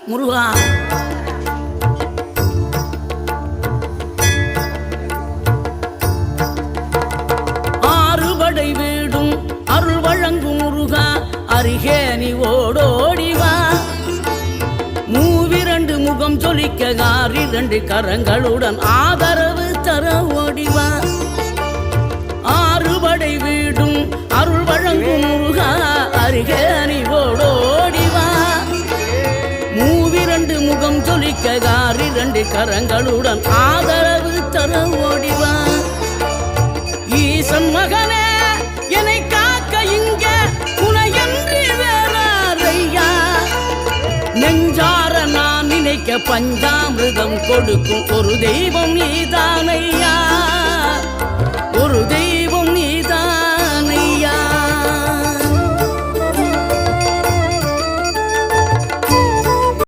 முருகா. ஆறுபடை வீடும் அருள் வழங்கும் முருகா, அருகே நீ ஓடோடிவா. மூவிரண்டு முகம் ஜொலிக்க ஆறிரண்டு கரங்களுடன் ஆதரவு தர ஓடிவா. ஆறுபடை வீடும் அருள் வழங்கும் முருகா, அருகே நீ ஓடோடிவா. மூவிரண்டு முகம் ஜொலிக்க ஆறிரண்டு கரங்களுடன் ஆதரவு தர ஓடிவா. ஈசன் மகனே என்னை காக்க இங்க உனையன்றி வேறாரையா. நெஞ்சார நான் நினைக்க பஞ்சாமிர்தம் கொடுக்கும் ஒரு தெய்வம் நீதானையா, ஒரு தெய்வம்